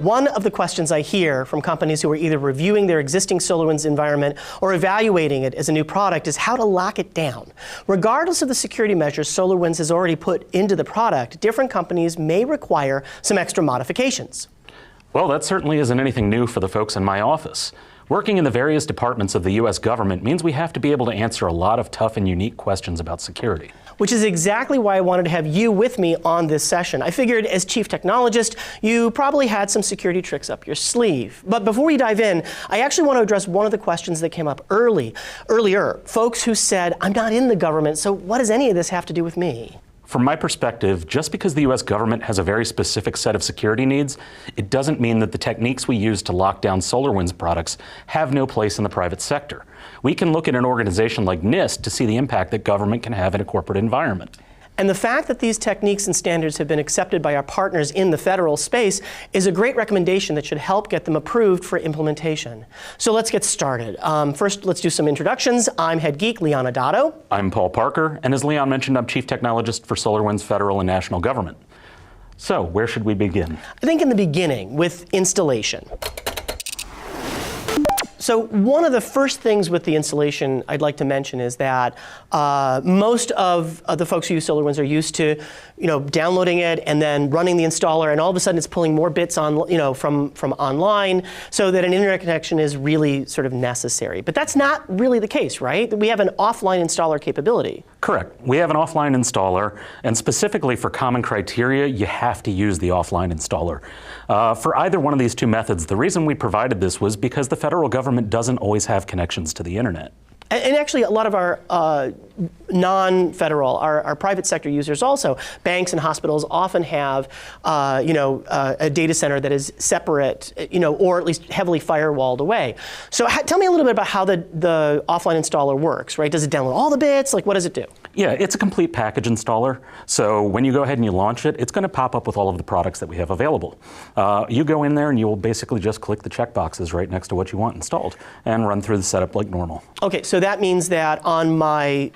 One of the questions I hear from companies who are either reviewing their existing SolarWinds environment or evaluating it as a new product is how to lock it down. Regardless of the security measures SolarWinds has already put into the product, different companies may require some extra modifications. Well, that certainly isn't anything new for the folks in my office. Working in the various departments of the U.S. government means we have to be able to answer a lot of tough and unique questions about security. Which is exactly why I wanted to have you with me on this session. I figured as Chief Technologist, you probably had some security tricks up your sleeve. But before we dive in, I actually want to address one of the questions that came up earlier. Folks who said, I'm not in the government, so what does any of this have to do with me? From my perspective, just because the U.S. government has a very specific set of security needs, it doesn't mean that the techniques we use to lock down SolarWinds products have no place in the private sector. We can look at an organization like NIST to see the impact that government can have in a corporate environment. And the fact that these techniques and standards have been accepted by our partners in the federal space is a great recommendation that should help get them approved for implementation. So let's get started. First, let's do some introductions. I'm Head Geek, Leon Adato. I'm Paul Parker, and as Leon mentioned, I'm Chief Technologist for SolarWinds Federal and National Government. So, where should we begin? I think in the beginning, with installation. So one of the first things with the installation I'd like to mention is that most of the folks who use SolarWinds are used to, downloading it and then running the installer, and all of a sudden it's pulling more bits on, from online, so that an internet connection is really sort of necessary. But that's not really the case, right? We have an offline installer capability. Correct. We have an offline installer, and specifically for common criteria, you have to use the offline installer. For either one of these two methods, the reason we provided this was because the federal government doesn't always have connections to the internet. And actually, a lot of our non-federal, our private sector users also, banks and hospitals often have, a data center that is separate, or at least heavily firewalled away. So tell me a little bit about how the offline installer works, right? Does it download all the bits? Like, what does it do? Yeah, it's a complete package installer. So when you go ahead and you launch it, it's going to pop up with all of the products that we have available. You go in there and you will basically just click the checkboxes right next to what you want installed and run through the setup like normal. Okay, so that means that on my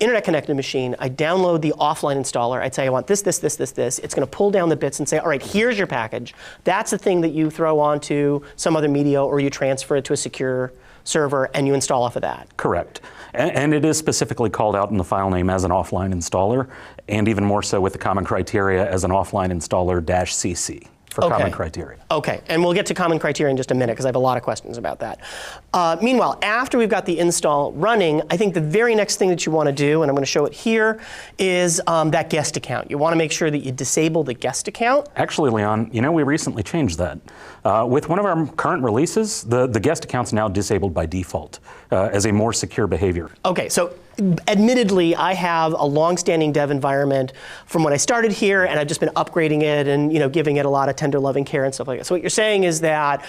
internet-connected machine, I download the offline installer. I'd say I want this, this, this, this, this. It's going to pull down the bits and say, all right, here's your package. That's the thing that you throw onto some other media, or you transfer it to a secure server, and you install off of that. Correct. And it is specifically called out in the file name as an offline installer, and even more so with the common criteria as an offline installer -cc. For common criteria. Okay, and we'll get to common criteria in just a minute because I have a lot of questions about that. Meanwhile, after we've got the install running, I think the very next thing that you want to do, and I'm going to show it here, is that guest account. You want to make sure that you disable the guest account. Actually, Leon, we recently changed that. With one of our current releases, the guest account's now disabled by default as a more secure behavior. Okay, so admittedly, I have a long-standing dev environment from when I started here, and I've just been upgrading it and giving it a lot of tender loving care and stuff like that. So what you're saying is that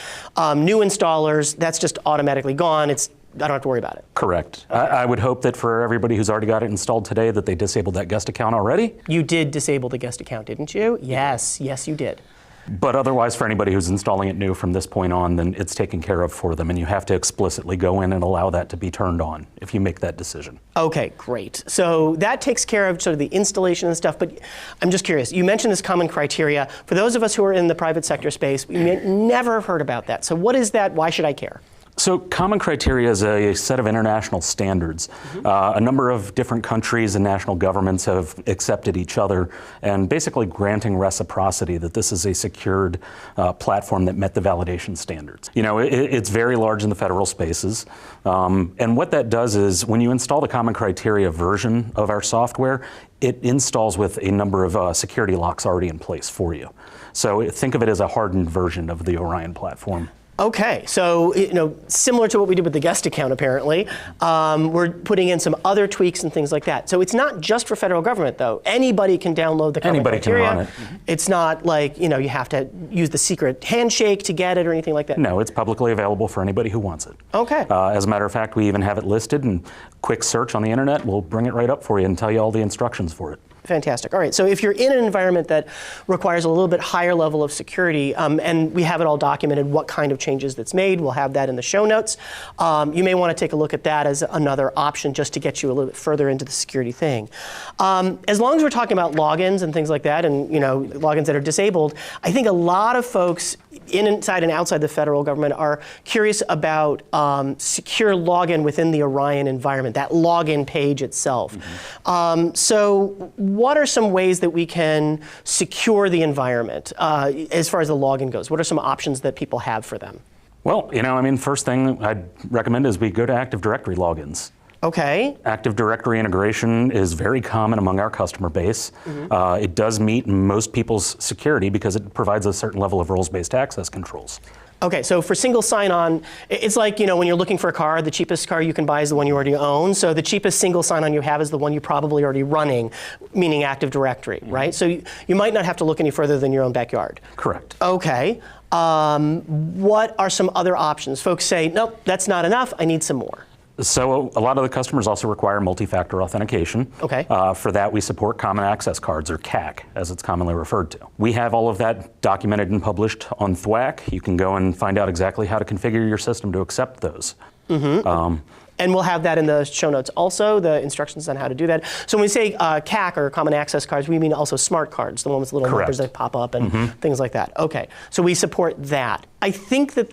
new installers, that's just automatically gone. I don't have to worry about it. Correct. Okay. I would hope that for everybody who's already got it installed today that they disabled that guest account already. You did disable the guest account, didn't you? Yes, yes you did. But otherwise, for anybody who's installing it new from this point on, then it's taken care of for them, and you have to explicitly go in and allow that to be turned on if you make that decision. Okay, great. So that takes care of sort of the installation and stuff, but I'm just curious. You mentioned this common criteria. For those of us who are in the private sector space, we may never have heard about that. So what is that? Why should I care? So common criteria is a set of international standards. A number of different countries and national governments have accepted each other and basically granting reciprocity that this is a secured platform that met the validation standards. It's very large in the federal spaces. And what that does is when you install the common criteria version of our software, it installs with a number of security locks already in place for you. So think of it as a hardened version of the Orion platform. Okay, so similar to what we did with the guest account, apparently, we're putting in some other tweaks and things like that. So it's not just for federal government, though. Anybody can download the common criteria. Anybody can run it. It's not like you have to use the secret handshake to get it or anything like that. No, it's publicly available for anybody who wants it. Okay. As a matter of fact, we even have it listed, and quick search on the internet will bring it right up for you and tell you all the instructions for it. Fantastic. All right, so if you're in an environment that requires a little bit higher level of security, and we have it all documented, what kind of changes that's made, we'll have that in the show notes. You may want to take a look at that as another option just to get you a little bit further into the security thing. As long as we're talking about logins and things like that, and logins that are disabled, I think a lot of folks inside and outside the federal government are curious about secure login within the Orion environment, that login page itself. So what are some ways that we can secure the environment as far as the login goes? What are some options that people have for them? Well, first thing I'd recommend is we go to Active Directory logins. Okay. Active Directory integration is very common among our customer base. It does meet most people's security because it provides a certain level of roles-based access controls. Okay, so for single sign-on, it's like, when you're looking for a car, the cheapest car you can buy is the one you already own. So the cheapest single sign-on you have is the one you're probably already running, meaning Active Directory, right? So you might not have to look any further than your own backyard. Correct. Okay. What are some other options? Folks say, nope, that's not enough. I need some more. So a lot of the customers also require multi-factor authentication. Okay. For that, we support Common Access Cards, or CAC, as it's commonly referred to. We have all of that documented and published on THWAC. You can go and find out exactly how to configure your system to accept those. And we'll have that in the show notes also, the instructions on how to do that. So when we say CAC, or Common Access Cards, we mean also smart cards, the ones with little numbers that pop up and things like that. Okay, so we support that. I think that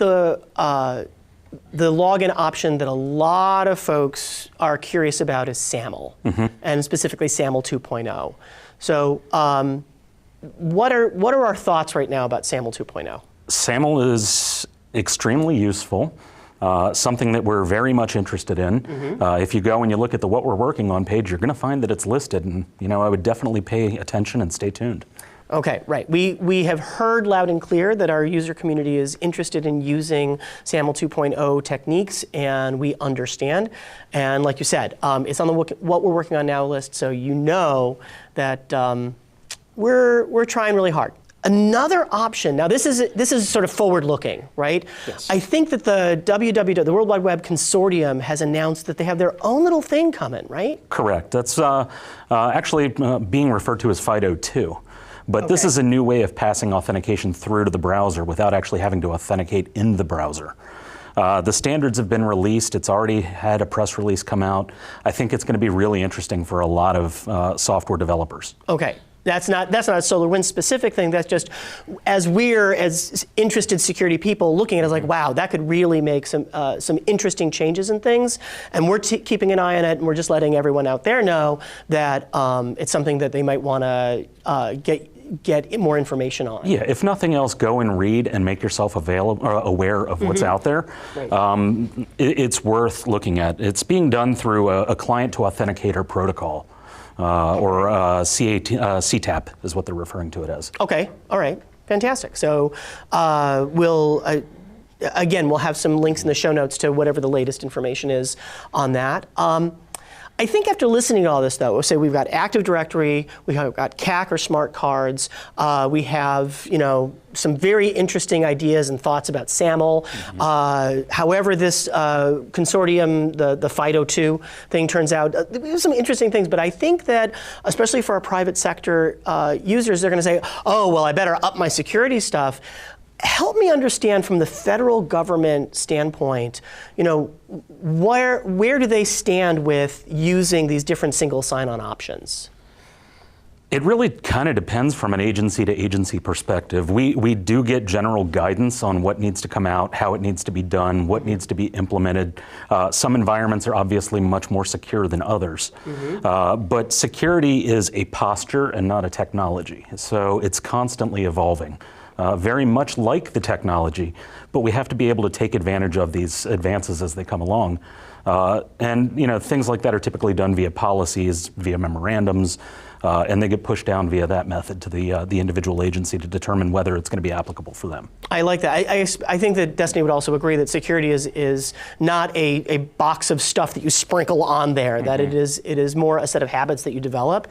the login option that a lot of folks are curious about is SAML, and specifically SAML 2.0. So what are our thoughts right now about SAML 2.0? SAML is extremely useful. Something that we're very much interested in. If you go and you look at the What We're Working On page, you're going to find that it's listed, and I would definitely pay attention and stay tuned. Okay, right. We have heard loud and clear that our user community is interested in using SAML 2.0 techniques, and we understand. And like you said, it's on the What We're Working On Now list, so you know that we're trying really hard. Another option, now this is sort of forward-looking, right? Yes. I think that the World Wide Web Consortium has announced that they have their own little thing coming, right? Correct. That's actually being referred to as FIDO2. But this is a new way of passing authentication through to the browser without actually having to authenticate in the browser. The standards have been released. It's already had a press release come out. I think it's going to be really interesting for a lot of software developers. Okay. That's not a SolarWinds specific thing. That's just, as we're as interested security people looking at it, it's like, wow, that could really make some interesting changes and things. And we're keeping an eye on it, and we're just letting everyone out there know that it's something that they might want to get more information on. Yeah, if nothing else, go and read and make yourself aware of what's out there. Right. It's worth looking at. It's being done through a client to authenticator protocol. Or CTAP is what they're referring to it as. Okay, all right, fantastic. So again, we'll have some links in the show notes to whatever the latest information is on that. I think after listening to all this, though, we'll say we've got Active Directory, we've got CAC or smart cards, we have some very interesting ideas and thoughts about SAML. However, this consortium, the FIDO2 thing turns out, there's some interesting things. But I think that, especially for our private sector users, they're going to say, "Oh, well, I better up my security stuff." Help me understand from the federal government standpoint, where do they stand with using these different single sign-on options? It really kind of depends from an agency to agency perspective. We do get general guidance on what needs to come out, how it needs to be done, what needs to be implemented. Some environments are obviously much more secure than others. But security is a posture and not a technology. So it's constantly evolving. Very much like the technology, but we have to be able to take advantage of these advances as they come along. And things like that are typically done via policies, via memorandums, and they get pushed down via that method to the individual agency to determine whether it's going to be applicable for them. I like that. I think that Destiny would also agree that security is not a box of stuff that you sprinkle on there, that it is more a set of habits that you develop.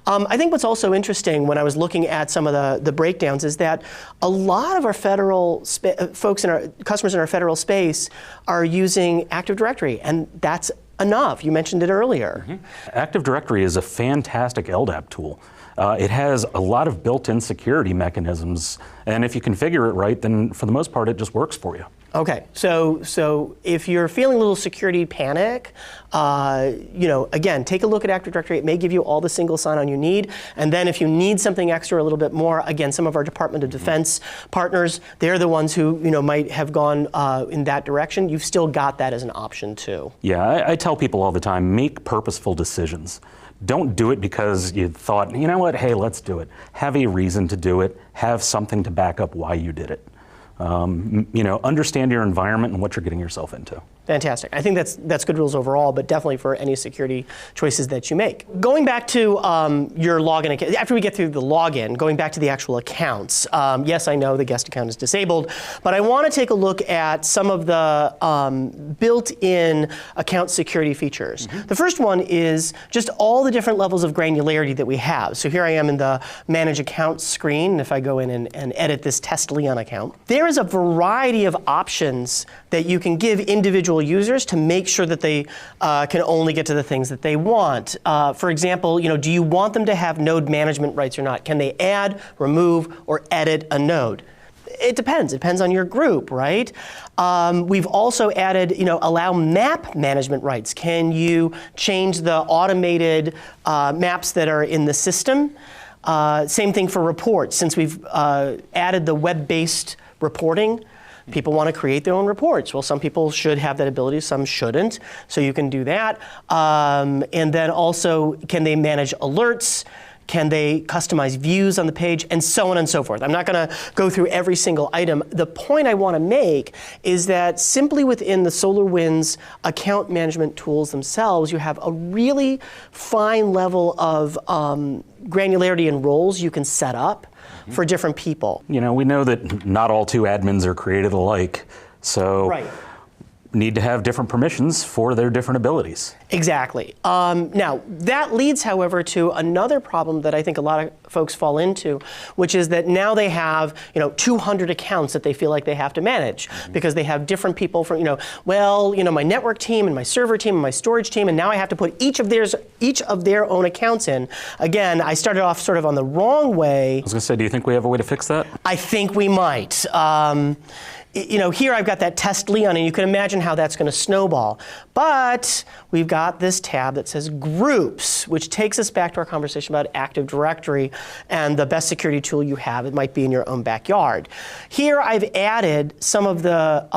I think what's also interesting when I was looking at some of the breakdowns is that a lot of our federal folks customers in our federal space are using Active Directory, and that's enough. You mentioned it earlier. Active Directory is a fantastic LDAP tool. It has a lot of built-in security mechanisms, and if you configure it right, then for the most part, it just works for you. Okay, so if you're feeling a little security panic, again, take a look at Active Directory. It may give you all the single sign-on you need, and then if you need something extra, a little bit more, again, some of our Department of Defense partners, they're the ones who might have gone in that direction. You've still got that as an option too. Yeah, I tell people all the time, make purposeful decisions. Don't do it because you thought, you know what, hey, let's do it. Have a reason to do it. Have something to back up why you did it. Understand your environment and what you're getting yourself into. Fantastic. I think that's good rules overall, but definitely for any security choices that you make. Going back to your login account, after we get through the login, going back to the actual accounts. Yes, I know the guest account is disabled, but I want to take a look at some of the built-in account security features. The first one is just all the different levels of granularity that we have. So here I am in the Manage Accounts screen. If I go in and edit this Test Leon account, there is a variety of options that you can give individual users to make sure that they can only get to the things that they want. For example, do you want them to have node management rights or not? Can they add, remove, or edit a node? It depends. It depends on your group, right? We've also added, allow map management rights. Can you change the automated maps that are in the system? Same thing for reports. Since we've added the web-based reporting, people want to create their own reports. Well, some people should have that ability, some shouldn't. So you can do that. And then also, can they manage alerts? Can they customize views on the page? And so on and so forth. I'm not going to go through every single item. The point I want to make is that simply within the SolarWinds account management tools themselves, you have a really fine level of granularity and roles you can set up for different people. We know that not all two admins are created alike, so need to have different permissions for their different abilities. Exactly. Now, that leads, however, to another problem that I think a lot of folks fall into, which is that now they have 200 accounts that they feel like they have to manage because they have different people from, my network team and my server team and my storage team, and now I have to put each of their own accounts in. Again, I started off sort of on the wrong way. I was going to say, do you think we have a way to fix that? I think we might. Here I've got that Test Leon, and you can imagine how that's going to snowball. But we've got this tab that says Groups, which takes us back to our conversation about Active Directory and the best security tool you have. It might be in your own backyard. Here I've added some of the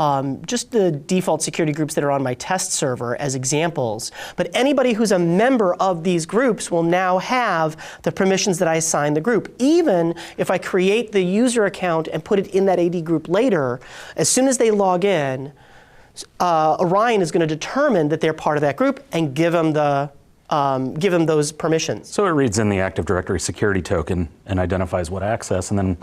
just the default security groups that are on my test server as examples. But anybody who's a member of these groups will now have the permissions that I assign the group. Even if I create the user account and put it in that AD group later, as soon as they log in, Orion is going to determine that they're part of that group and give them those permissions. So it reads in the Active Directory security token and identifies what access, and then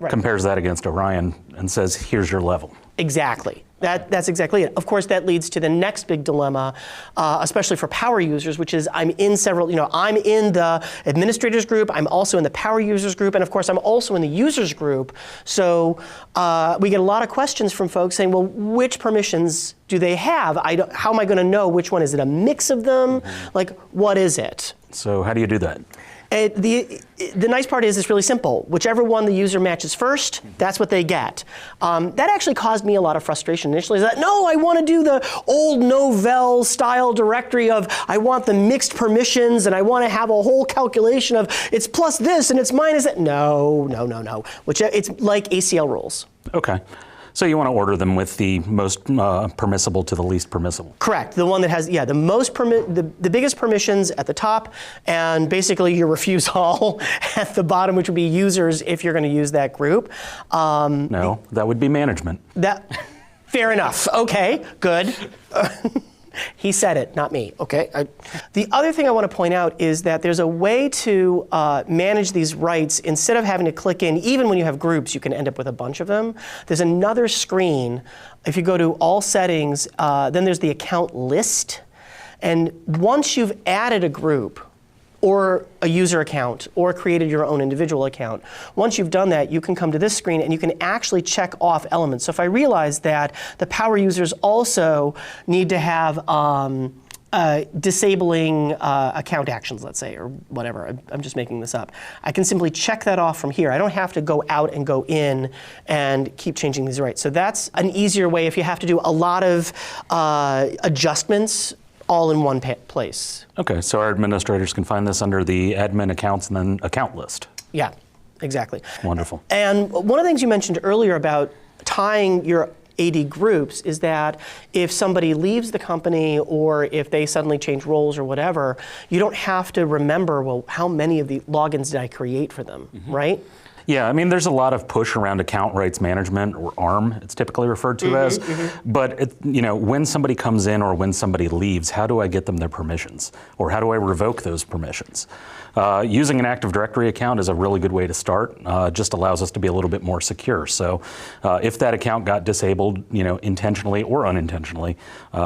compares that against Orion and says, here's your level. Exactly. That's exactly it. Of course, that leads to the next big dilemma, especially for power users, which is I'm in I'm in the administrators group, I'm also in the power users group, and of course I'm also in the users group. So we get a lot of questions from folks saying, well, which permissions do they have? How am I going to know which one? Is it a mix of them? Like, what is it? So how do you do that? The nice part is it's really simple. Whichever one the user matches first, that's what they get. That actually caused me a lot of frustration initially. Is that, no, I want to do the old Novell style directory of I want the mixed permissions and I want to have a whole calculation of it's plus this and it's minus that. No. It's like ACL rules. Okay. So you want to order them with the most permissible to the least permissible. Correct. The one that has, the most the biggest permissions at the top, and basically your refuse all at the bottom, which would be users if you're going to use that group. No, that would be management. Fair enough. Okay, good. He said it, not me, okay? The other thing I want to point out is that there's a way to manage these rights instead of having to click in. Even when you have groups, you can end up with a bunch of them. There's another screen. If you go to All Settings, then there's the Account List. And once you've added a group, or a user account, or created your own individual account. Once you've done that, you can come to this screen and you can actually check off elements. So if I realize that the power users also need to have disabling account actions, let's say, or whatever. I'm just making this up. I can simply check that off from here. I don't have to go out and go in and keep changing these rights. So that's an easier way if you have to do a lot of adjustments all in one place. Okay, so our administrators can find this under the admin accounts and then account list. Yeah, exactly. Wonderful. And one of the things you mentioned earlier about tying your AD groups is that if somebody leaves the company or if they suddenly change roles or whatever, you don't have to remember, well, how many of the logins did I create for them, right? Yeah, I mean, there's a lot of push around account rights management, or ARM, it's typically referred to as. But when somebody comes in or when somebody leaves, how do I get them their permissions? Or how do I revoke those permissions? Using an Active Directory account is a really good way to start. It just allows us to be a little bit more secure. So if that account got disabled, intentionally or unintentionally,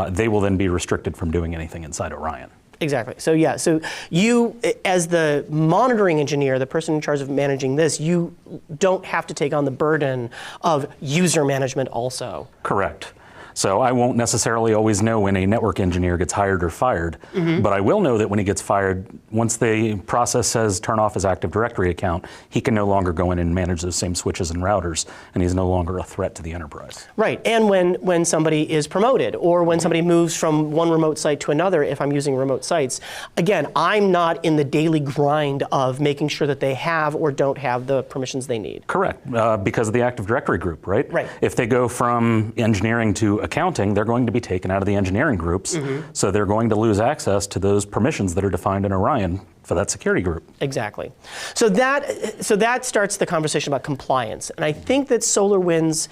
they will then be restricted from doing anything inside Orion. Exactly. So yeah, so you, as the monitoring engineer, the person in charge of managing this, you don't have to take on the burden of user management also. Correct. So I won't necessarily always know when a network engineer gets hired or fired, but I will know that when he gets fired, once the process says turn off his Active Directory account, he can no longer go in and manage those same switches and routers, and he's no longer a threat to the enterprise. Right, and when somebody is promoted, or when somebody moves from one remote site to another, if I'm using remote sites, again, I'm not in the daily grind of making sure that they have or don't have the permissions they need. Correct, because of the Active Directory group, right? Right. If they go from engineering to accounting, they're going to be taken out of the engineering groups, so they're going to lose access to those permissions that are defined in Orion for that security group. Exactly. So that starts the conversation about compliance. And I think that SolarWinds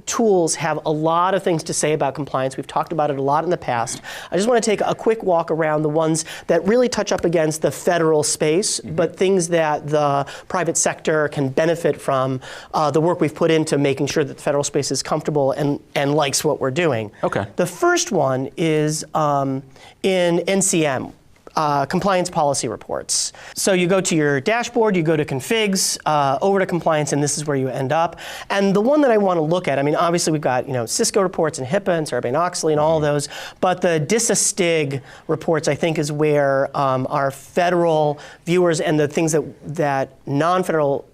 tools have a lot of things to say about compliance. We've talked about it a lot in the past. I just want to take a quick walk around the ones that really touch up against the federal space, but things that the private sector can benefit from the work we've put into making sure that the federal space is comfortable and likes what we're doing. Okay. The first one is in NCM. Compliance policy reports. So you go to your dashboard, you go to configs, over to compliance, and this is where you end up. And the one that I want to look at, I mean, obviously we've got Cisco reports and HIPAA and Sarbanes-Oxley and all of those, but the DISA-STIG reports I think is where our federal viewers and the things that non-federal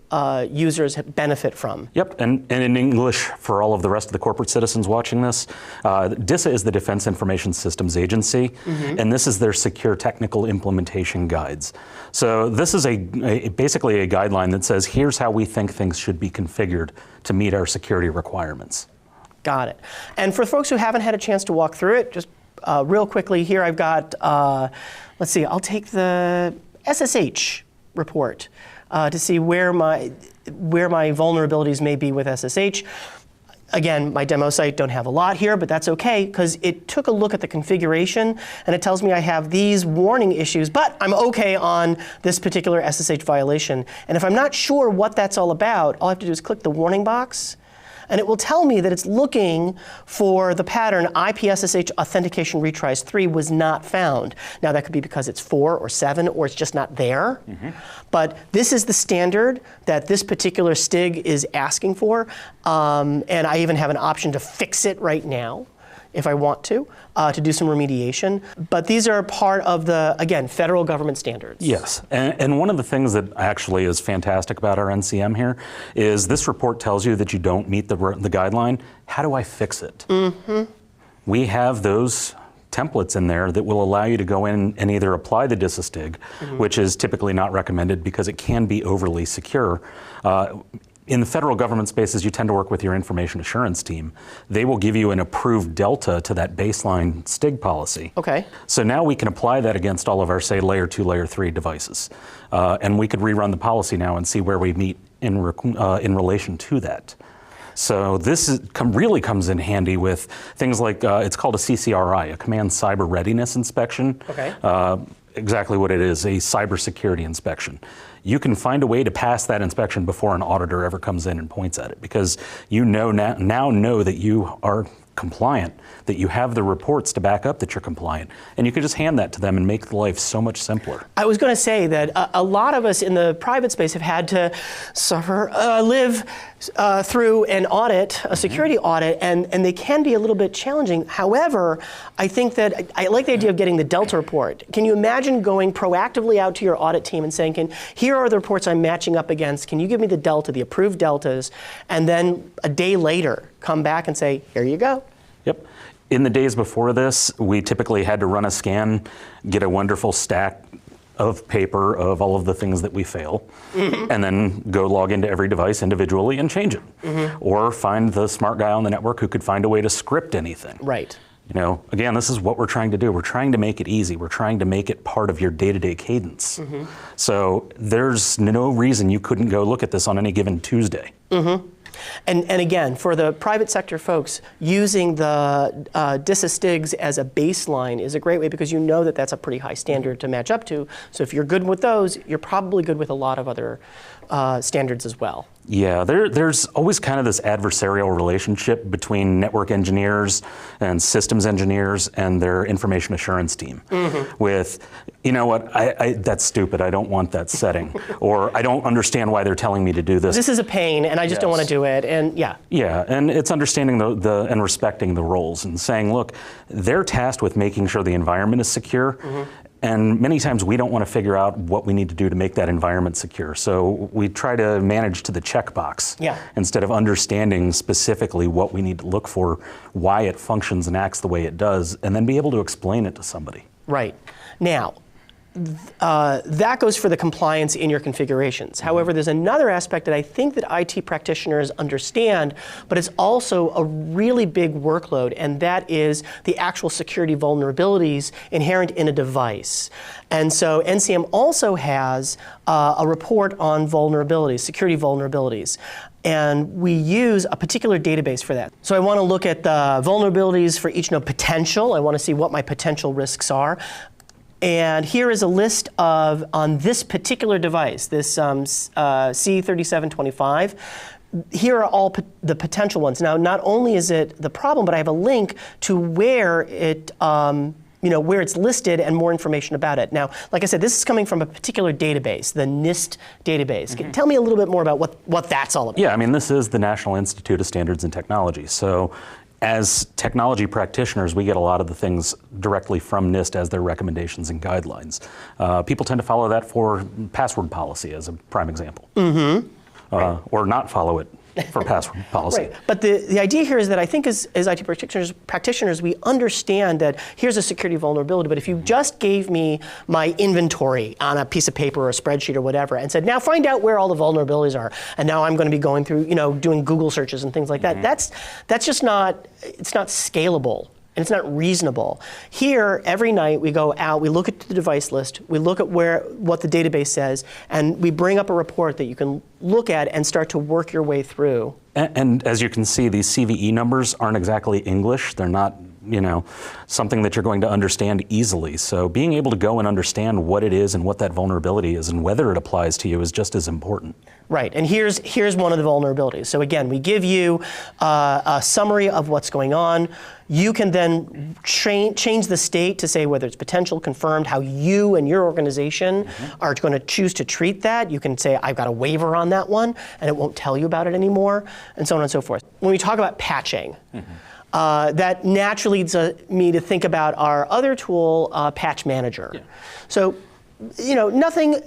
users benefit from. Yep, and in English for all of the rest of the corporate citizens watching this, DISA is the Defense Information Systems Agency, and this is their secure technical implementation guides. So this is basically a guideline that says, here's how we think things should be configured to meet our security requirements. Got it. And for folks who haven't had a chance to walk through it, just real quickly here I've got, let's see, I'll take the SSH report. To see where my vulnerabilities may be with SSH. Again, my demo site don't have a lot here, but that's okay because it took a look at the configuration and it tells me I have these warning issues, but I'm okay on this particular SSH violation. And if I'm not sure what that's all about, all I have to do is click the warning box, and it will tell me that it's looking for the pattern IPSSH authentication retries 3 was not found. Now that could be because it's 4 or 7 or it's just not there. But this is the standard that this particular STIG is asking for. And I even have an option to fix it right now if I want to do some remediation. But these are part of the, again, federal government standards. Yes, and one of the things that actually is fantastic about our NCM here is this report tells you that you don't meet the guideline. How do I fix it? We have those templates in there that will allow you to go in and either apply the DISA-STIG, which is typically not recommended because it can be overly secure. In the federal government spaces, you tend to work with your information assurance team. They will give you an approved delta to that baseline STIG policy. Okay. So now we can apply that against all of our, say, layer 2, layer 3 devices. And we could rerun the policy now and see where we meet in relation to that. So this really comes in handy with things like, it's called a CCRI, a Command Cyber Readiness Inspection. Okay. Exactly what it is, a cybersecurity inspection. you can find a way to pass that inspection before an auditor ever comes in and points at it, because you now know that you are compliant, that you have the reports to back up that you're compliant, and you can just hand that to them and make life so much simpler. I was going to say that a lot of us in the private space have had to live through an audit, a security audit, and they can be a little bit challenging. However, I think that I like the idea of getting the Delta report. Can you imagine going proactively out to your audit team and saying, here are the reports I'm matching up against, can you give me the Delta, the approved Deltas, and then a day later come back and say, here you go. Yep. In the days before this, we typically had to run a scan, get a wonderful stack of paper of all of the things that we fail, and then go log into every device individually and change it. Or find the smart guy on the network who could find a way to script anything. Right. You know, again, this is what we're trying to do. We're trying to make it easy. We're trying to make it part of your day-to-day cadence. So there's no reason you couldn't go look at this on any given Tuesday. And again, for the private sector folks, using the DISA-STIGs as a baseline is a great way, because you know that that's a pretty high standard to match up to. So if you're good with those, you're probably good with a lot of other standards as well. Yeah, there's always kind of this adversarial relationship between network engineers and systems engineers and their information assurance team. With, you know what, that's stupid, I don't want that setting. Or I don't understand why they're telling me to do this. This is a pain, and I just don't want to do it, and yeah. Yeah, and it's understanding the and respecting the roles and saying, look, they're tasked with making sure the environment is secure. And many times we don't want to figure out what we need to do to make that environment secure. So we try to manage to the checkbox instead of understanding specifically what we need to look for, why it functions and acts the way it does, and then be able to explain it to somebody. Right. Now, that goes for the compliance in your configurations. However, there's another aspect that I think that IT practitioners understand, but it's also a really big workload, and that is the actual security vulnerabilities inherent in a device. And so NCM also has a report on vulnerabilities, security vulnerabilities. And we use a particular database for that. So I want to look at the vulnerabilities for each node potential. I want to see what my potential risks are. And here is a list of, on this particular device, this C3725, here are all the potential ones. Now, not only is it the problem, but I have a link to where it, where it's listed and more information about it. Now, like I said, this is coming from a particular database, the NIST database. Tell me a little bit more about what that's all about. Yeah, I mean, this is the National Institute of Standards and Technology. So as technology practitioners, we get a lot of the things directly from NIST as their recommendations and guidelines. People tend to follow that for password policy as a prime example. Or not follow it for password policy. Right. But the idea here is that I think as IT practitioners, we understand that here's a security vulnerability, but if you just gave me my inventory on a piece of paper or a spreadsheet or whatever and said, now find out where all the vulnerabilities are, and now I'm going to be going through, doing Google searches and things like that, that's just not, it's not scalable. And it's not reasonable. Here, every night we go out, we look at the device list, we look at what the database says, and we bring up a report that you can look at and start to work your way through. And as you can see, these CVE numbers aren't exactly English. They're not, something that you're going to understand easily. So being able to go and understand what it is and what that vulnerability is and whether it applies to you is just as important. Right, and here's one of the vulnerabilities. So again, we give you a summary of what's going on. You can then change the state to say whether it's potential, confirmed, how you and your organization are going to choose to treat that. You can say, I've got a waiver on that one, and it won't tell you about it anymore, and so on and so forth. When we talk about patching, that naturally leads me to think about our other tool, Patch Manager. So, nothing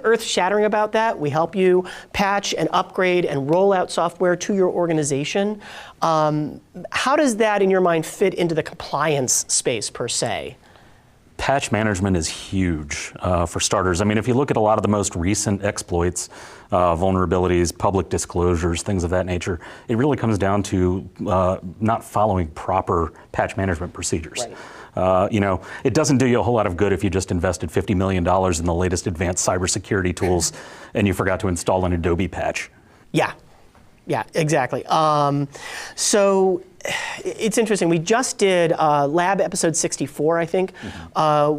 earth-shattering about that. We help you patch and upgrade and roll out software to your organization. How does that, in your mind, fit into the compliance space, per se? Patch management is huge for starters. I mean, if you look at a lot of the most recent exploits, vulnerabilities, public disclosures, things of that nature, it really comes down to not following proper patch management procedures. Right. It doesn't do you a whole lot of good if you just invested $50 million in the latest advanced cybersecurity tools and you forgot to install an Adobe patch. Yeah. Yeah, exactly. So it's interesting. We just did lab episode 64, I think.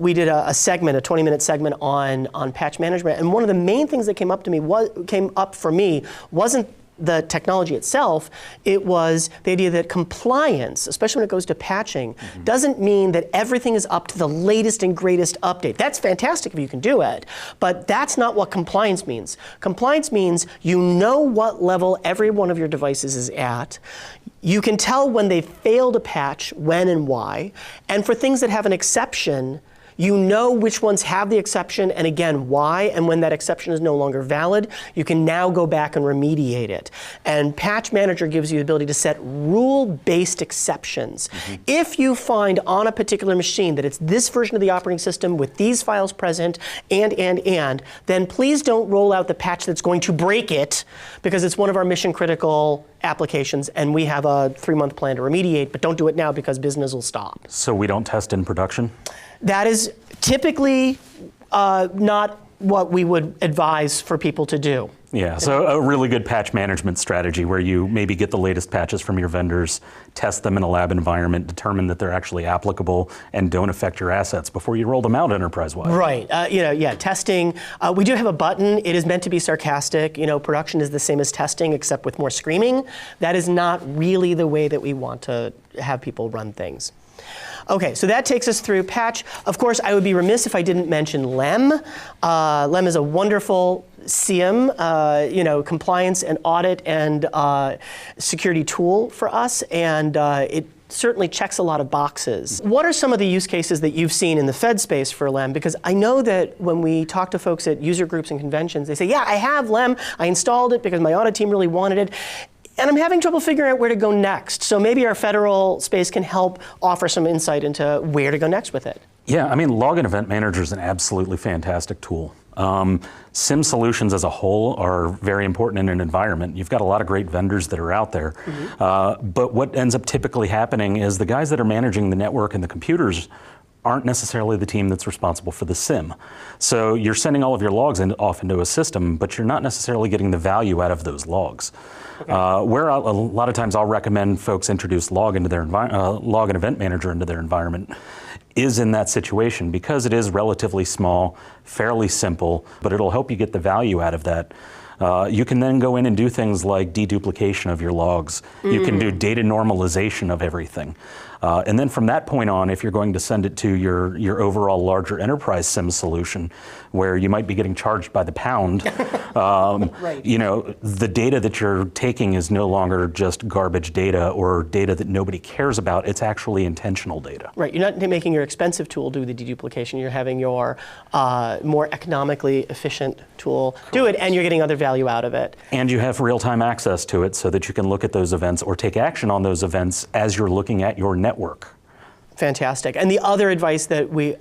We did a segment, a 20-minute segment on patch management, and one of the main things that came up for me wasn't the technology itself, it was the idea that compliance, especially when it goes to patching, doesn't mean that everything is up to the latest and greatest update. That's fantastic if you can do it, but that's not what compliance means. Compliance means you know what level every one of your devices is at. You can tell when they failed a patch, when and why, and for things that have an exception, you know which ones have the exception and again why, and when that exception is no longer valid, you can now go back and remediate it. And Patch Manager gives you the ability to set rule-based exceptions. If you find on a particular machine that it's this version of the operating system with these files present and, then please don't roll out the patch that's going to break it because it's one of our mission-critical applications and we have a 3-month plan to remediate, but don't do it now because business will stop. So we don't test in production? That is typically not what we would advise for people to do. Yeah, so a really good patch management strategy where you maybe get the latest patches from your vendors, test them in a lab environment, determine that they're actually applicable and don't affect your assets before you roll them out enterprise-wide. Right, testing. We do have a button. It is meant to be sarcastic. Production is the same as testing except with more screaming. That is not really the way that we want to have people run things. Okay, so that takes us through patch. Of course, I would be remiss if I didn't mention LEM. LEM is a wonderful SIEM, compliance and audit and security tool for us, and it certainly checks a lot of boxes. What are some of the use cases that you've seen in the Fed space for LEM? Because I know that when we talk to folks at user groups and conventions, they say, yeah, I have LEM. I installed it because my audit team really wanted it. And I'm having trouble figuring out where to go next. So maybe our federal space can help offer some insight into where to go next with it. Yeah, I mean, Log and Event Manager is an absolutely fantastic tool. SIM solutions as a whole are very important in an environment. You've got a lot of great vendors that are out there. But what ends up typically happening is the guys that are managing the network and the computers aren't necessarily the team that's responsible for the SIM. So you're sending all of your logs off into a system, but you're not necessarily getting the value out of those logs. Where a lot of times I'll recommend folks introduce Log and Event Manager into their environment is in that situation because it is relatively small, fairly simple, but it'll help you get the value out of that. You can then go in and do things like deduplication of your logs. You can do data normalization of everything. And then from that point on, if you're going to send it to your overall larger enterprise SIM solution, where you might be getting charged by the pound, Right. The data that you're taking is no longer just garbage data or data that nobody cares about. It's actually intentional data. Right. You're not making your expensive tool do the deduplication. You're having your more economically efficient tool do it, and you're getting other value out of it. And you have real-time access to it so that you can look at those events or take action on those events as you're looking at your network. Fantastic. And the other advice that we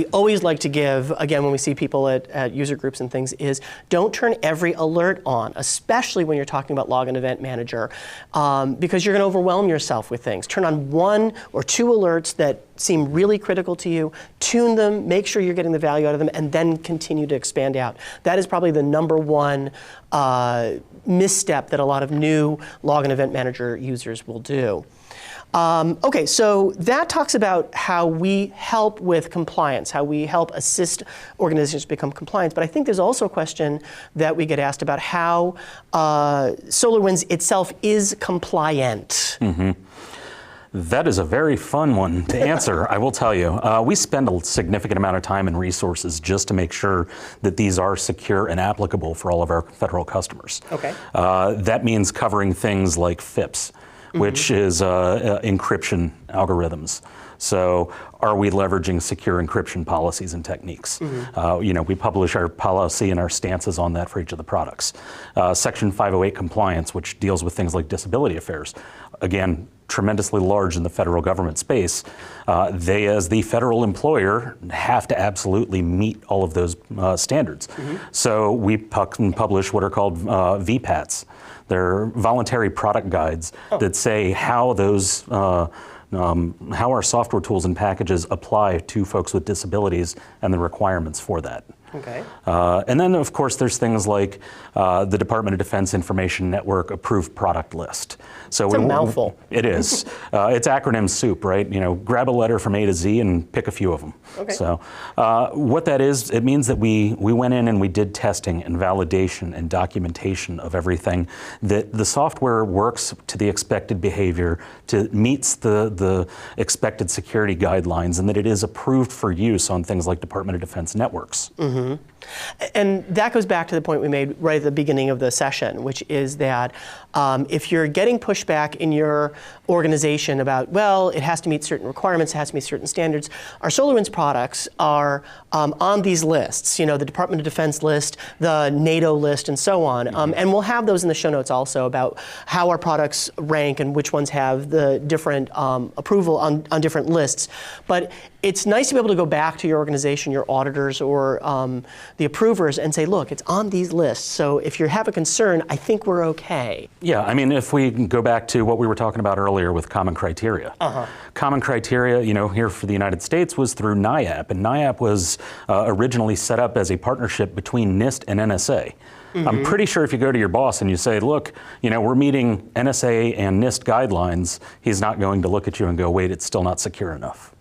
always like to give, again, when we see people at user groups and things, is don't turn every alert on, especially when you're talking about Log and Event Manager, because you're going to overwhelm yourself with things. Turn on 1 or 2 alerts that seem really critical to you, tune them, make sure you're getting the value out of them, and then continue to expand out. That is probably the #1 misstep that a lot of new Log and Event Manager users will do. Okay, so that talks about how we help with compliance, how we help assist organizations become compliant. But I think there's also a question that we get asked about how SolarWinds itself is compliant. That is a very fun one to answer, I will tell you. We spend a significant amount of time and resources just to make sure that these are secure and applicable for all of our federal customers. Okay. That means covering things like FIPS, which is encryption algorithms. So are we leveraging secure encryption policies and techniques? We publish our policy and our stances on that for each of the products. Section 508 compliance, which deals with things like disability affairs. Again, tremendously large in the federal government space. They, as the federal employer, have to absolutely meet all of those standards. So we publish what are called VPATs. They're voluntary product guides that say how those how our software tools and packages apply to folks with disabilities and the requirements for that. Okay. And then, of course, there's things like the Department of Defense Information Network approved product list. So it's a mouthful. It is. It's acronym soup, right? You know, grab a letter from A to Z and pick a few of them. Okay. So what that is, it means that we went in and we did testing and validation and documentation of everything, that the software works to the expected behavior, meets the expected security guidelines, and that it is approved for use on things like Department of Defense networks. Mm-hmm. And that goes back to the point we made right at the beginning of the session, which is that if you're getting pushback in your organization about, well, it has to meet certain requirements, it has to meet certain standards, our SolarWinds products are on these lists, you know, the Department of Defense list, the NATO list, and so on. And we'll have those in the show notes also about how our products rank and which ones have the different approval on different lists. But it's nice to be able to go back to your organization, your auditors, or the approvers and say, look, it's on these lists. So if you have a concern, I think we're okay. Yeah, I mean, if we go back to what we were talking about earlier with common criteria. Common criteria, you know, here for the United States was through NIAP, and NIAP was originally set up as a partnership between NIST and NSA. I'm pretty sure if you go to your boss and you say, look, you know, we're meeting NSA and NIST guidelines, he's not going to look at you and go, wait, it's still not secure enough.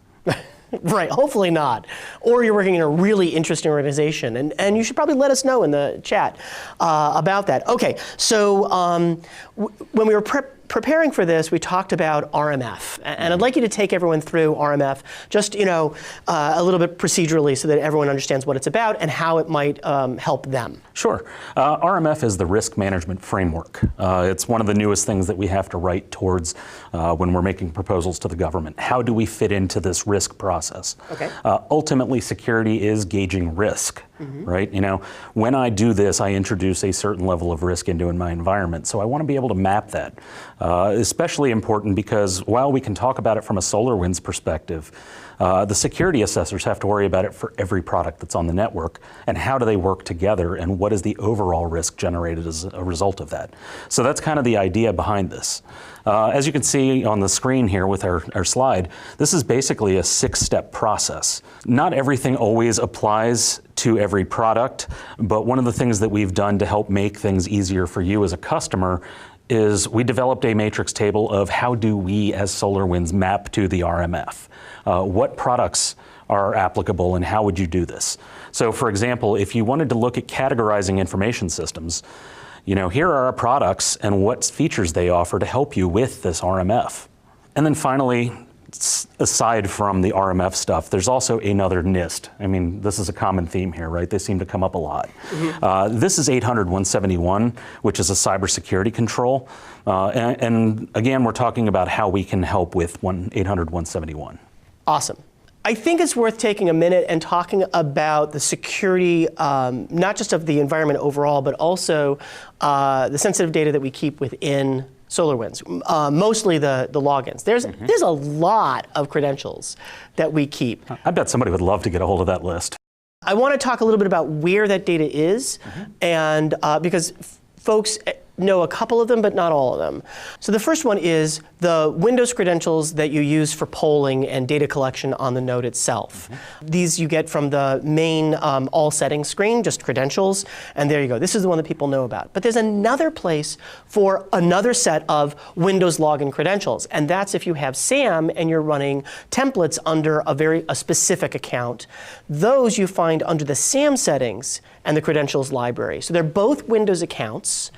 Right, hopefully not. Or you're working in a really interesting organization, and you should probably let us know in the chat about that. Okay, so when we were preparing for this, we talked about RMF, and I'd like you to take everyone through RMF, just a little bit procedurally, so that everyone understands what it's about and how it might help them. Sure. RMF is the risk management framework. It's one of the newest things that we have to write towards when we're making proposals to the government. How do we fit into this risk process? Okay. Ultimately, security is gauging risk. Right? You know, when I do this, I introduce a certain level of risk into my environment. So I want to be able to map that. Especially important because while we can talk about it from a SolarWinds perspective, the security assessors have to worry about it for every product that's on the network, and how do they work together, and what is the overall risk generated as a result of that. So that's kind of the idea behind this. As you can see on the screen here with our slide, this is basically a 6-step process. Not everything always applies to every product, but one of the things that we've done to help make things easier for you as a customer is we developed a matrix table of how do we as SolarWinds map to the RMF. What products are applicable and how would you do this? So for example, if you wanted to look at categorizing information systems, you know, here are our products and what features they offer to help you with this RMF. And then finally, aside from the RMF stuff, there's also another NIST. I mean, this is a common theme here, right? They seem to come up a lot. This is 800-171, which is a cybersecurity control. And again, we're talking about how we can help with 800-171. Awesome. I think it's worth taking a minute and talking about the security, not just of the environment overall, but also the sensitive data that we keep within SolarWinds, mostly the logins. There's a lot of credentials that we keep. I bet somebody would love to get a hold of that list. I want to talk a little bit about where that data is, and because folks know a couple of them, but not all of them. So the first one is the Windows credentials that you use for polling and data collection on the node itself. These you get from the main all settings screen, just credentials, and there you go. This is the one that people know about. But there's another place for another set of Windows login credentials, and that's if you have SAM and you're running templates under a specific account. Those you find under the SAM settings and the credentials library. So they're both Windows accounts,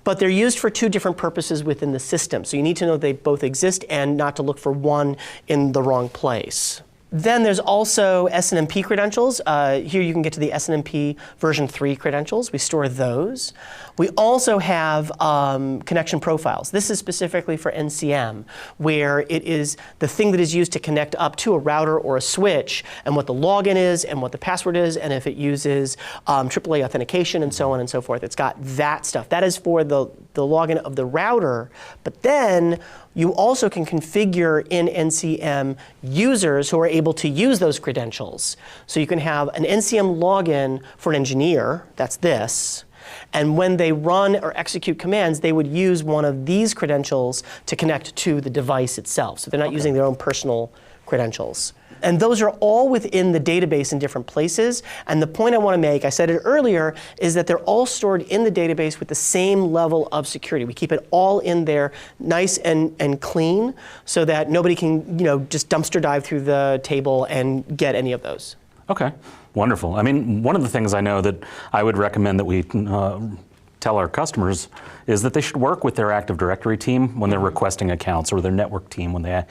but they're used for two different purposes within the system. So you need to know they both exist and not to look for one in the wrong place. Then there's also SNMP credentials. Here you can get to the SNMP version 3 credentials. We store those. We also have connection profiles. This is specifically for NCM, where it is the thing that is used to connect up to a router or a switch, and what the login is, and what the password is, and if it uses AAA authentication, and so on and so forth. It's got that stuff. That is for the login of the router. But then you also can configure in NCM users who are able to use those credentials. So you can have an NCM login for an engineer, that's this, and when they run or execute commands, they would use one of these credentials to connect to the device itself. So they're not using their own personal credentials. And those are all within the database in different places. And the point I want to make, I said it earlier, is that they're all stored in the database with the same level of security. We keep it all in there nice and clean so that nobody can just dumpster dive through the table and get any of those. Okay, wonderful. I mean, one of the things I know that I would recommend that we tell our customers is that they should work with their Active Directory team when they're requesting accounts, or their network team when they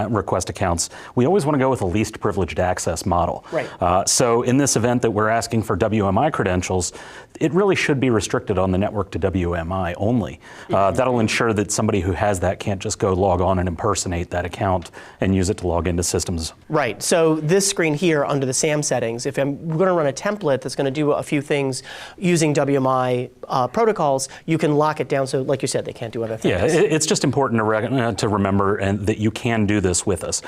request accounts. We always want to go with a least privileged access model. Right. So in this event that we're asking for WMI credentials, it really should be restricted on the network to WMI only. That'll ensure that somebody who has that can't just go log on and impersonate that account and use it to log into systems. Right. So this screen here under the SAM settings, if I'm going to run a template that's going to do a few things using WMI protocols, you can lock it down so, like you said, they can't do other things. Yeah, it's just important to remember and that you can do this with us.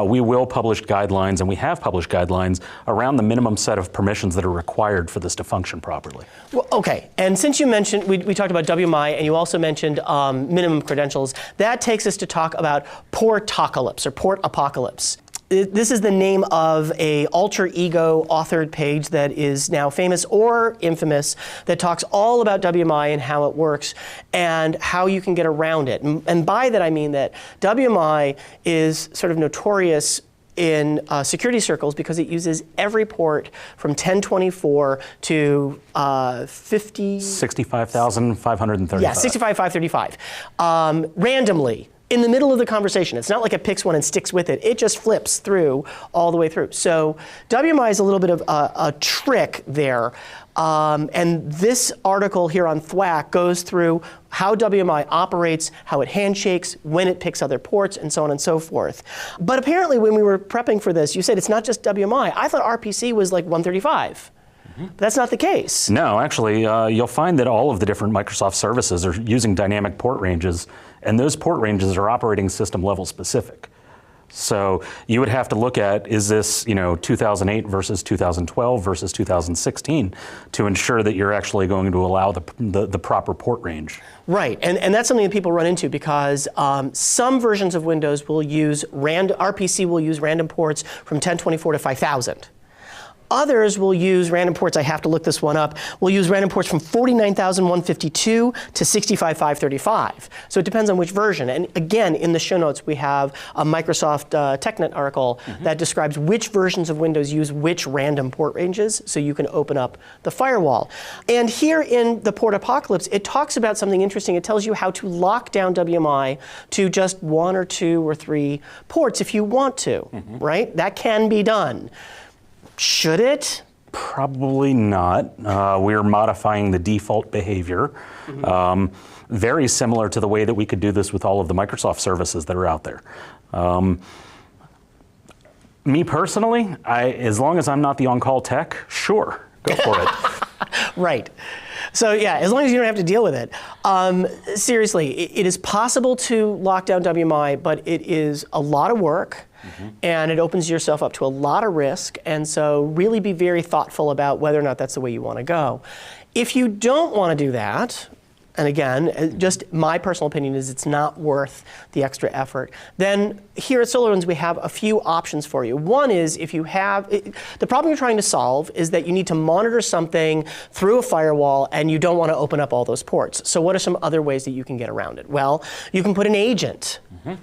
We will publish guidelines, and we have published guidelines around the minimum set of permissions that are required for this to function properly. Well, okay, and since you mentioned, we talked about WMI, and you also mentioned minimum credentials, that takes us to talk about portocalypse, or port apocalypse. This is the name of a alter ego authored page that is now famous or infamous that talks all about WMI and how it works and how you can get around it. And by that I mean that WMI is sort of notorious in security circles because it uses every port from 1024 to 65,535. Yeah, 65,535. Randomly. In the middle of the conversation. It's not like it picks one and sticks with it. It just flips through all the way through. So WMI is a little bit of a trick there. And this article here on THWAC goes through how WMI operates, how it handshakes, when it picks other ports, and so on and so forth. But apparently when we were prepping for this, you said it's not just WMI. I thought RPC was like 135. But that's not the case. No, actually, you'll find that all of the different Microsoft services are using dynamic port ranges, and those port ranges are operating system level specific. So you would have to look at, is this 2008 versus 2012 versus 2016 to ensure that you're actually going to allow the proper port range. Right, and that's something that people run into because some versions of Windows will use RPC will use random ports from 1024 to 5000. Others will use random ports, I have to look this one up, will use random ports from 49,152 to 65,535. So it depends on which version. And again, in the show notes, we have a Microsoft TechNet article that describes which versions of Windows use which random port ranges, so you can open up the firewall. And here in the port apocalypse, it talks about something interesting. It tells you how to lock down WMI to just 1 or 2 or 3 ports if you want to, right? That can be done. Should it? Probably not. We're modifying the default behavior. Very similar to the way that we could do this with all of the Microsoft services that are out there. Me personally, as long as I'm not the on-call tech, sure, go for it. Right. So yeah, as long as you don't have to deal with it. Seriously, it is possible to lock down WMI, but it is a lot of work. And it opens yourself up to a lot of risk, and so really be very thoughtful about whether or not that's the way you want to go. If you don't want to do that, and again, just my personal opinion is it's not worth the extra effort, then here at SolarWinds we have a few options for you. One is if you have, the problem you're trying to solve is that you need to monitor something through a firewall and you don't want to open up all those ports. So what are some other ways that you can get around it? Well, you can put an agent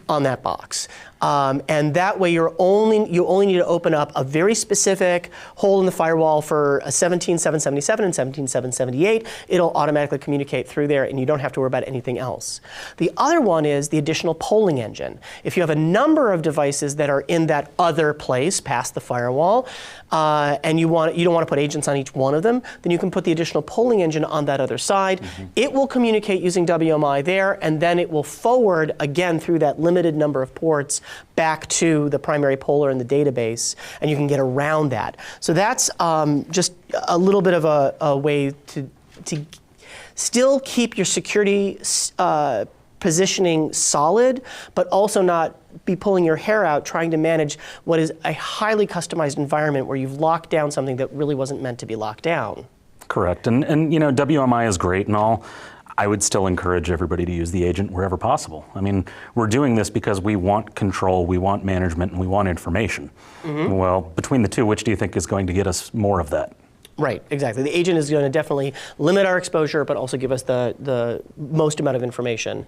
on that box. And that way you only need to open up a very specific hole in the firewall for a 17,777 and 17,778. It'll automatically communicate through there and you don't have to worry about anything else. The other one is the additional polling engine. If you have a number of devices that are in that other place past the firewall, and you don't want to put agents on each one of them, then you can put the additional polling engine on that other side. It will communicate using WMI there, and then it will forward again through that limited number of ports back to the primary poller in the database, and you can get around that. So that's just a little bit of a way to still keep your security positioning solid, but also not be pulling your hair out trying to manage what is a highly customized environment where you've locked down something that really wasn't meant to be locked down. Correct, and WMI is great and all. I would still encourage everybody to use the agent wherever possible. I mean, we're doing this because we want control, we want management, and we want information. Well, between the two, which do you think is going to get us more of that? Right, exactly. The agent is going to definitely limit our exposure, but also give us the most amount of information.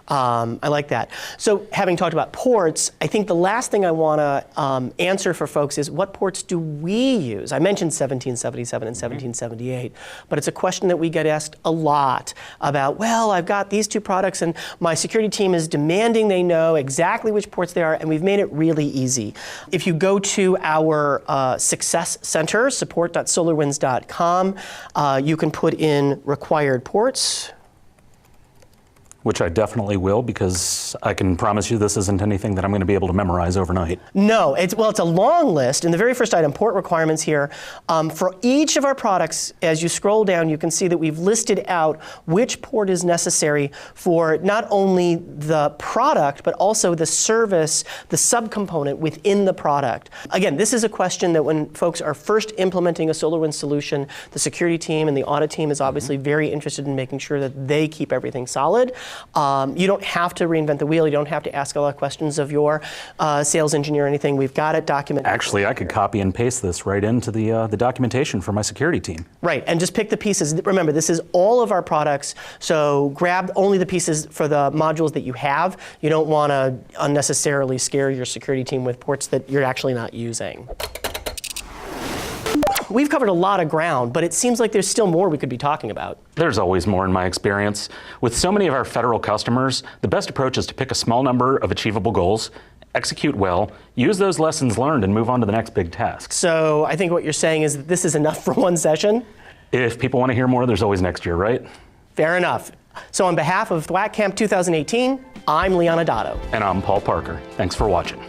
I like that. So having talked about ports, I think the last thing I want to answer for folks is what ports do we use? I mentioned 1777 and 1778, but it's a question that we get asked a lot about, well, I've got these two products and my security team is demanding they know exactly which ports they are, and we've made it really easy. If you go to our Success Center, support.solarwinds.com, you can put in required ports. Which I definitely will, because I can promise you this isn't anything that I'm going to be able to memorize overnight. No, it's a long list. In the very first item, port requirements here, for each of our products, as you scroll down, you can see that we've listed out which port is necessary for not only the product, but also the service, the subcomponent within the product. Again, this is a question that when folks are first implementing a SolarWinds solution, the security team and the audit team is obviously very interested in making sure that they keep everything solid. You don't have to reinvent the wheel. You don't have to ask a lot of questions of your sales engineer or anything. We've got it documented. Actually, I could copy and paste this right into the documentation for my security team. Right, and just pick the pieces. Remember, this is all of our products, so grab only the pieces for the modules that you have. You don't want to unnecessarily scare your security team with ports that you're actually not using. We've covered a lot of ground, but it seems like there's still more we could be talking about. There's always more in my experience. With so many of our federal customers, the best approach is to pick a small number of achievable goals, execute well, use those lessons learned, and move on to the next big task. So I think what you're saying is that this is enough for one session? If people want to hear more, there's always next year, right? Fair enough. So on behalf of THWAC Camp 2018, I'm Leon Adato. And I'm Paul Parker. Thanks for watching.